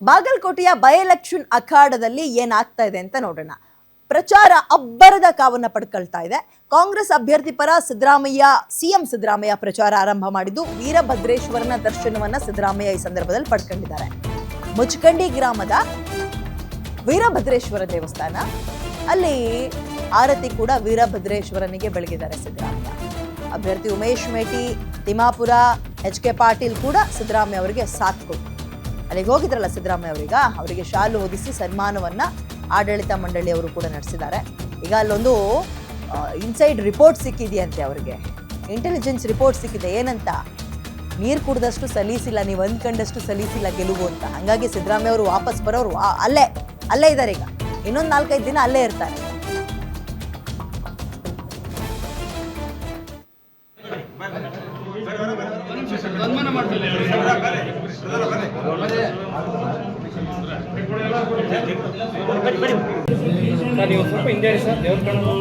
ಬಾಗಲಕೋಟೆಯ by election ಅಖಾಡದಲ್ಲಿ ಏನಾಗ್ತಾ ಇದೆ ಅಂತ ನೋಡೋಣ. ಪ್ರಚಾರ ಅಬ್ಬರದ ಕಾವನ್ನ ಪಡ್ಕೊಳ್ತಾ ಇದೆ. ಕಾಂಗ್ರೆಸ್ ಅಭ್ಯರ್ಥಿ ಪರ ಸಿಎಂ ಸಿದ್ದರಾಮಯ್ಯ ಪ್ರಚಾರ ಆರಂಭ ಮಾಡಿದ್ದು ವೀರಭದ್ರೇಶ್ವರನ ದರ್ಶನವನ್ನ ಸಿದ್ದರಾಮಯ್ಯ ಈ ಸಂದರ್ಭದಲ್ಲಿ ಪಡ್ಕೊಂಡಿದ್ದಾರೆ. ಮುಚಕಂಡಿ ಗ್ರಾಮದ ವೀರಭದ್ರೇಶ್ವರ ದೇವಸ್ಥಾನ, ಅಲ್ಲಿ ಆರತಿ ಕೂಡ ವೀರಭದ್ರೇಶ್ವರನಿಗೆ ಬೆಳಗಿದ್ದಾರೆ ಸಿದ್ದರಾಮಯ್ಯ. ಅಭ್ಯರ್ಥಿ ಉಮೇಶ್ ಮೇಟಿ, ತಿಮ್ಮಾಪುರ, HK ಪಾಟೀಲ್ ಕೂಡ ಸಿದ್ದರಾಮಯ್ಯ ಅವರಿಗೆ ಸಾಥ್ ಕೊಟ್ಟರು. ಅಲ್ಲಿಗೆ ಹೋಗಿದ್ರಲ್ಲ ಸಿದ್ದರಾಮಯ್ಯ ಅವರಿಗೆ ಶಾಲು ಹೊದಿಸಿ ಸನ್ಮಾನವನ್ನ ಆಡಳಿತ ಮಂಡಳಿಯವರು ಕೂಡ ನಡೆಸಿದ್ದಾರೆ. ಈಗ ಅಲ್ಲೊಂದು ಇನ್ಸೈಡ್ ರಿಪೋರ್ಟ್ ಸಿಕ್ಕಿದೆಯಂತೆ, ಅವರಿಗೆ ಇಂಟೆಲಿಜೆನ್ಸ್ ರಿಪೋರ್ಟ್ ಸಿಕ್ಕಿದೆ. ಏನಂತ? ನೀರು ಕುಡಿದಷ್ಟು ಸಲೀಸಿಲ್ಲ, ನೀವು ಅಂದ್ಕೊಂಡಷ್ಟು ಸಲೀಸಿಲ್ಲ ಗೆಲುವು ಅಂತ. ಹಾಗಾಗಿ ಸಿದ್ದರಾಮಯ್ಯ ಅವರು ವಾಪಸ್ ಬರೋರು ಅಲ್ಲೇ ಇದ್ದಾರೆ. ಈಗ ಇನ್ನೊಂದು 4-5 ದಿನ ಅಲ್ಲೇ ಇರ್ತಾರೆ. ನೀವು ಸ್ವಲ್ಪ ಹಿಂದೆ ಸರ್, ದೇವ್ರ ಕಾಣಲು